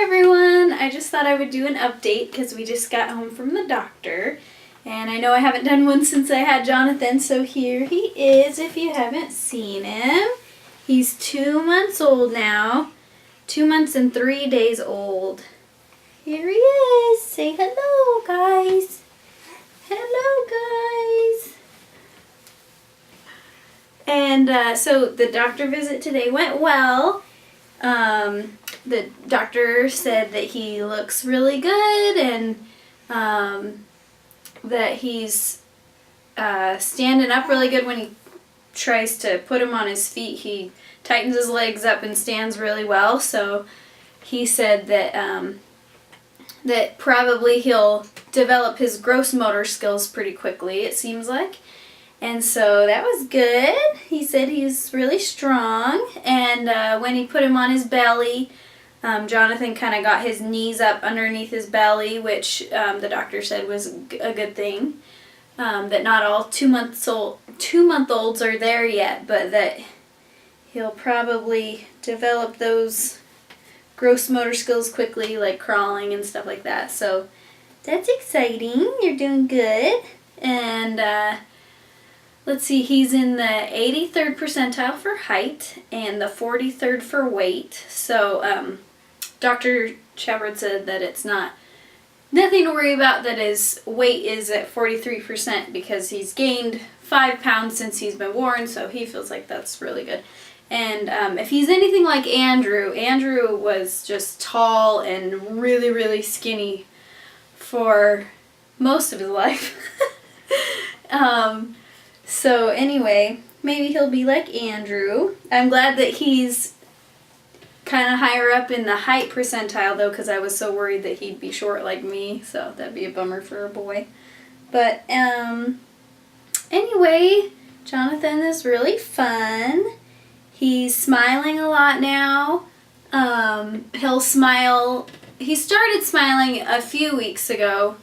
Hi everyone! I just thought I would do an update because we just got home from the doctor. And I know I haven't done one since I had Jonathan, so here he is if you haven't seen him. He's 2 months old now. 2 months and 3 days old. Here he is. Say hello, guys. Hello, guys. And so the doctor visit today went well. The doctor said that he looks really good and that he's standing up really good. When he tries to put him on his feet, he tightens his legs up and stands really well. So he said that that probably he'll develop his gross motor skills pretty quickly, it seems like. And so that was good. He said he's really strong. And when he put him on his belly, Jonathan kind of got his knees up underneath his belly, which the doctor said was a good thing. That not all 2-month-olds are there yet, but that he'll probably develop those gross motor skills quickly, like crawling and stuff like that. So that's exciting. You're doing good. And let's see, he's in the 83rd percentile for height and the 43rd for weight. So Dr. Shepard said that it's nothing to worry about, that his weight is at 43% because he's gained 5 pounds since he's been born, so he feels like that's really good. And if he's anything like Andrew was just tall and really, really skinny for most of his life. So anyway, maybe he'll be like Andrew. I'm glad that he's kind of higher up in the height percentile though, because I was so worried that he'd be short like me, so that'd be a bummer for a boy. But anyway, Jonathan is really fun. He's smiling a lot now. He'll smile. He started smiling a few weeks ago.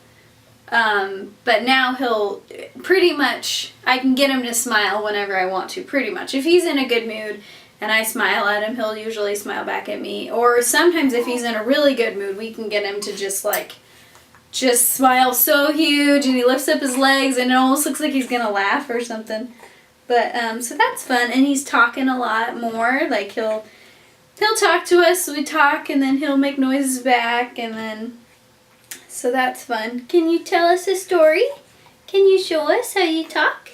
But now he'll pretty much, I can get him to smile whenever I want to, pretty much. If he's in a good mood and I smile at him, he'll usually smile back at me. Or sometimes if he's in a really good mood, we can get him to just smile so huge and he lifts up his legs and it almost looks like he's gonna laugh or something. But, so that's fun. And he's talking a lot more. Like he'll talk to us, we talk, and then he'll make noises back, and then so that's fun. Can you tell us a story? Can you show us how you talk?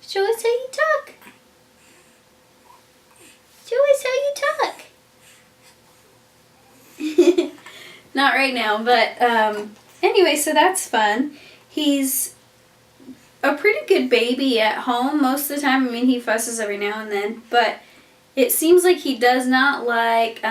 Show us how you talk. Show us how you talk. Not right now, but anyway, so that's fun. He's a pretty good baby at home most of the time. I mean, he fusses every now and then, but it seems like he does not like,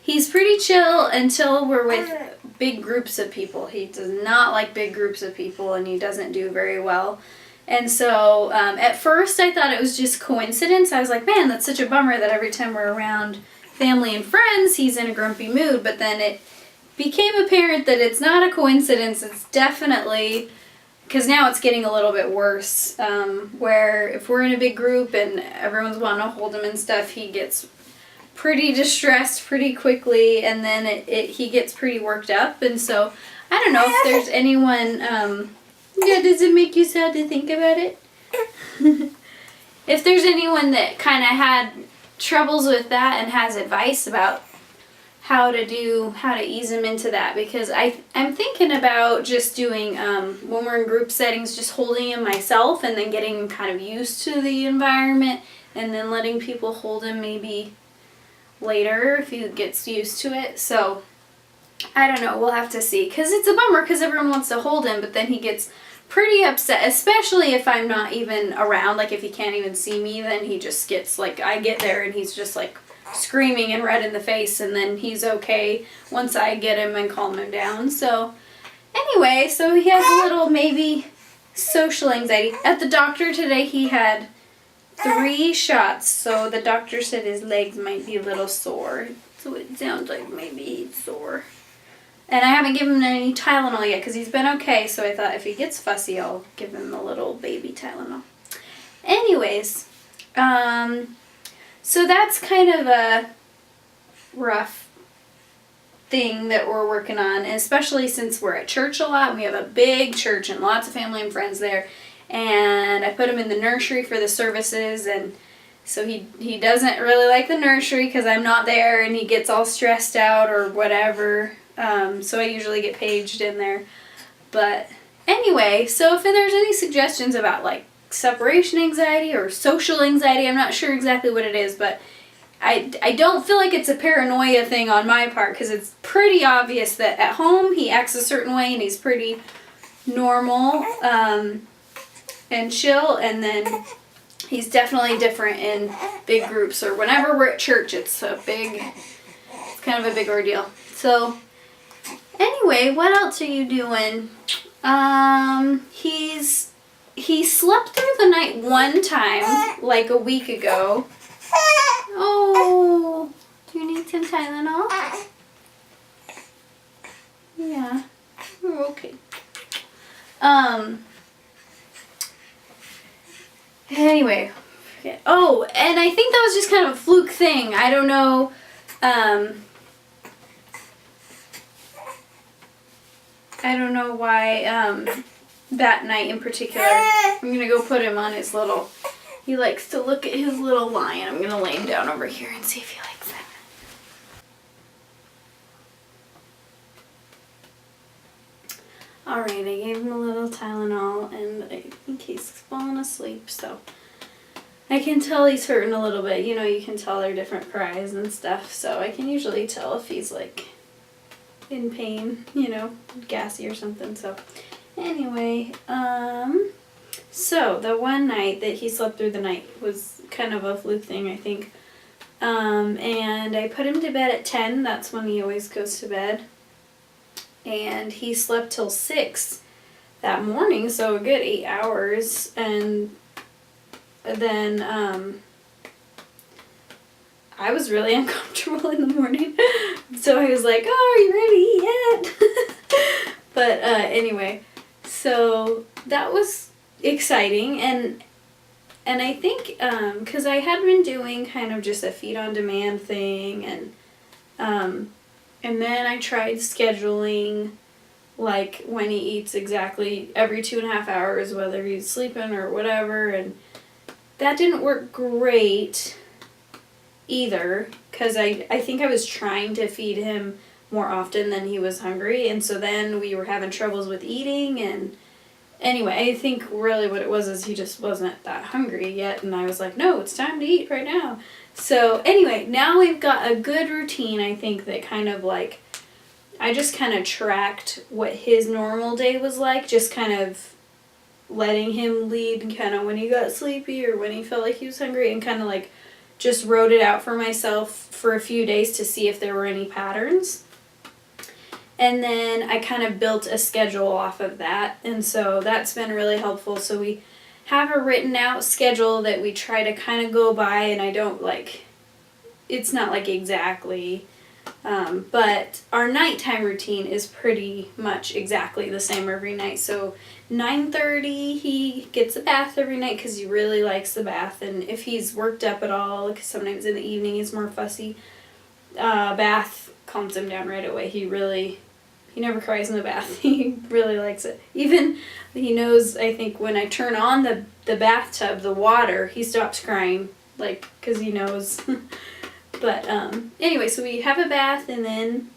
he's pretty chill until we're with big groups of people. He does not like big groups of people, and he doesn't do very well. And so at first I thought it was just coincidence. I was like, man, that's such a bummer that every time we're around family and friends, he's in a grumpy mood. But then it became apparent that it's not a coincidence. It's definitely, because now it's getting a little bit worse, where if we're in a big group and everyone's wanting to hold him and stuff, he gets pretty distressed pretty quickly, and then he gets pretty worked up. And so I don't know if there's anyone, yeah, does it make you sad to think about it? If there's anyone that kind of had troubles with that and has advice about how to ease him into that, because I'm thinking about just doing, when we're in group settings, just holding him myself and then getting him kind of used to the environment, and then letting people hold him maybe later if he gets used to it. So I don't know, we'll have to see, because it's a bummer because everyone wants to hold him, but then he gets pretty upset, especially if I'm not even around. Like if he can't even see me, then he just gets like, I get there and he's just like screaming and red in the face, and then he's okay once I get him and calm him down. So anyway, so he has a little maybe social anxiety. At the doctor today he had 3 shots, so the doctor said his legs might be a little sore. So it sounds like maybe he's sore. And I haven't given him any Tylenol yet because he's been okay, so I thought if he gets fussy, I'll give him a little baby Tylenol. Anyways, so that's kind of a rough thing that we're working on, especially since we're at church a lot. We have a big church and lots of family and friends there. And I put him in the nursery for the services, and so he doesn't really like the nursery because I'm not there, and he gets all stressed out or whatever. So I usually get paged in there. But anyway, so if there's any suggestions about like separation anxiety or social anxiety, I'm not sure exactly what it is, but I don't feel like it's a paranoia thing on my part, because it's pretty obvious that at home he acts a certain way and he's pretty normal and chill, and then he's definitely different in big groups, or whenever we're at church it's kind of a big ordeal. So anyway, what else are you doing? He slept through the night one time, like a week ago. Oh, do you need some Tylenol? Yeah. Oh, okay. Anyway. Oh, and I think that was just kind of a fluke thing. I don't know. I don't know why that night in particular. I'm going to go put him on his little... He likes to look at his little lion. I'm going to lay him down over here and see if he likes that. Alright, I gave him a little Tylenol, and I think he's falling asleep, so I can tell he's hurting a little bit. You know, you can tell they're different cries and stuff, so I can usually tell if he's like in pain, you know, gassy or something. So anyway, so the one night that he slept through the night was kind of a fluke thing, I think. And I put him to bed at 10. That's when he always goes to bed. And he slept till 6 that morning, so a good 8 hours. And then I was really uncomfortable in the morning. So I was like, oh, are you ready yet? But anyway, so that was exciting. And I think because I had been doing kind of just a feed on demand thing, and then I tried scheduling like when he eats exactly every 2.5 hours, whether he's sleeping or whatever, and that didn't work great either, because I think I was trying to feed him more often than he was hungry, and so then we were having troubles with eating. And anyway, I think really what it was is he just wasn't that hungry yet, and I was like, no, it's time to eat right now. So anyway, now we've got a good routine, I think, that kind of like, I just kind of tracked what his normal day was like, just kind of letting him lead kind of when he got sleepy or when he felt like he was hungry, and kind of like just wrote it out for myself for a few days to see if there were any patterns. And then I kind of built a schedule off of that, and so that's been really helpful. So we have a written out schedule that we try to kind of go by, and I don't like, it's not like exactly, but our nighttime routine is pretty much exactly the same every night. So 9:30 he gets a bath every night because he really likes the bath, and if he's worked up at all, because sometimes in the evening he's more fussy, bath calms him down right away. He never cries in the bath. He really likes it. Even he knows, I think, when I turn on the bathtub, the water, he stops crying, like, because he knows. But anyway, so we have a bath, and then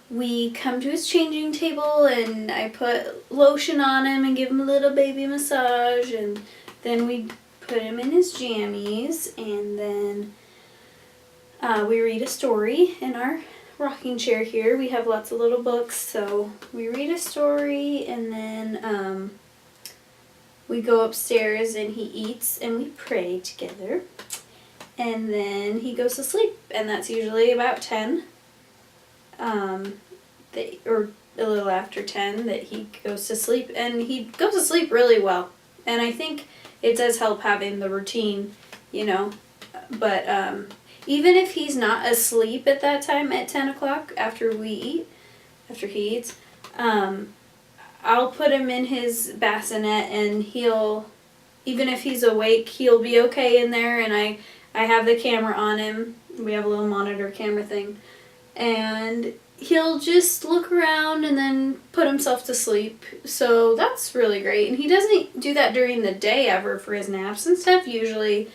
we come to his changing table, and I put lotion on him and give him a little baby massage, and then we put him in his jammies, and then we read a story in our rocking chair here. We have lots of little books, so we read a story, and then we go upstairs and he eats and we pray together, and then he goes to sleep, and that's usually about 10 or a little after 10 that he goes to sleep, and he goes to sleep really well, and I think it does help having the routine, you know, but even if he's not asleep at that time at 10 o'clock after he eats, I'll put him in his bassinet, and even if he's awake, he'll be okay in there, and I have the camera on him. We have a little monitor camera thing, and he'll just look around and then put himself to sleep. So that's really great. And he doesn't do that during the day ever for his naps and stuff. Usually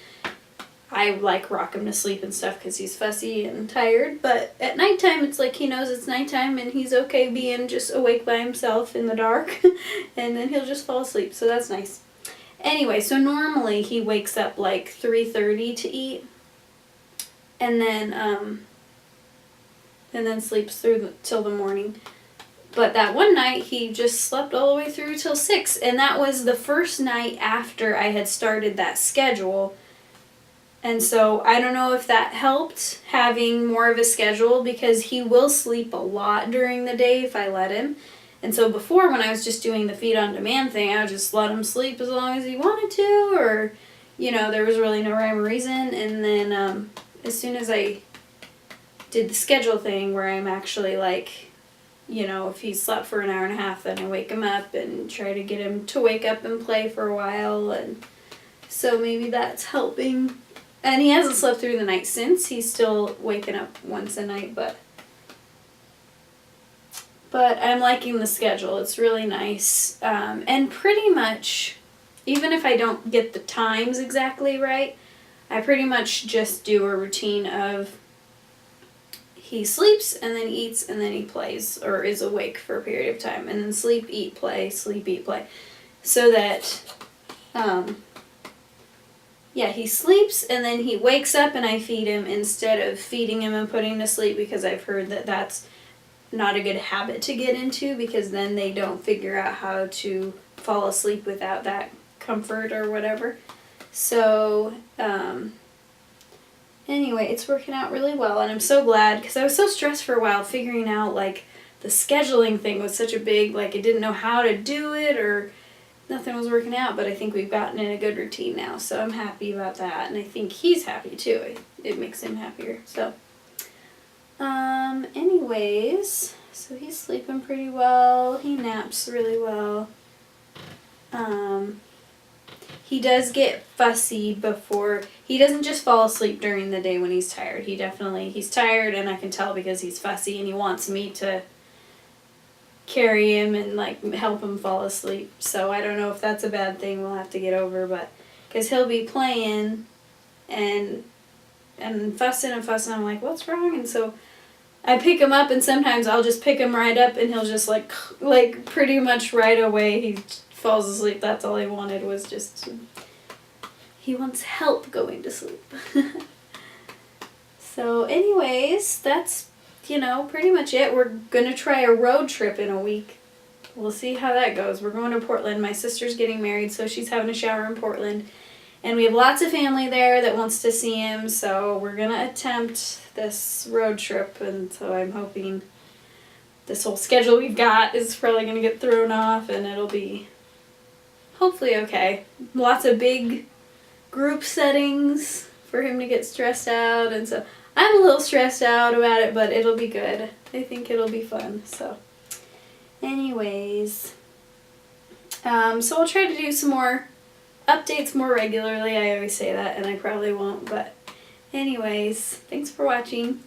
I like rock him to sleep and stuff because he's fussy and tired. But at nighttime, it's like he knows it's nighttime and he's okay being just awake by himself in the dark. And then he'll just fall asleep. So that's nice. Anyway, so normally he wakes up like 3:30 to eat. And then sleeps through till the morning. But that one night, he just slept all the way through till 6. And that was the first night after I had started that schedule. And so I don't know if that helped, having more of a schedule, because he will sleep a lot during the day if I let him. And so before, when I was just doing the feed on demand thing, I would just let him sleep as long as he wanted to, or, there was really no rhyme or reason. And then as soon as I did the schedule thing where I'm actually like, if he slept for an hour and a half, then I wake him up and try to get him to wake up and play for a while. And so maybe that's helping. And he hasn't slept through the night since. He's still waking up once a night, but I'm liking the schedule. It's really nice. And pretty much, even if I don't get the times exactly right, I pretty much just do a routine of he sleeps and then eats and then he plays or is awake for a period of time, and then sleep, eat, play, sleep, eat, play. So that, he sleeps and then he wakes up and I feed him instead of feeding him and putting him to sleep, because I've heard that that's not a good habit to get into, because then they don't figure out how to fall asleep without that comfort or whatever. So, anyway, it's working out really well, and I'm so glad, because I was so stressed for a while figuring out, the scheduling thing was such a big, I didn't know how to do it, or nothing was working out, but I think we've gotten in a good routine now, so I'm happy about that, and I think he's happy too. It makes him happier, so. Anyways, so he's sleeping pretty well, he naps really well. He does get fussy before. He doesn't just fall asleep during the day when he's tired. He's tired, and I can tell because he's fussy and he wants me to carry him and help him fall asleep. So I don't know if that's a bad thing. We'll have to get over, but because he'll be playing and fussing and fussing. I'm like, what's wrong? And so I pick him up, and sometimes I'll just pick him right up, and he'll just pretty much right away he falls asleep. That's all he wanted, was just, he wants help going to sleep. So anyways, that's, pretty much it. We're going to try a road trip in a week. We'll see how that goes. We're going to Portland. My sister's getting married, so she's having a shower in Portland. And we have lots of family there that wants to see him, so we're going to attempt this road trip. And so I'm hoping this whole schedule we've got is probably going to get thrown off, and it'll be hopefully okay. Lots of big group settings for him to get stressed out, and so I'm a little stressed out about it, but it'll be good. I think it'll be fun. So anyways, so I'll try to do some more updates more regularly. I always say that, and I probably won't, but anyways, thanks for watching.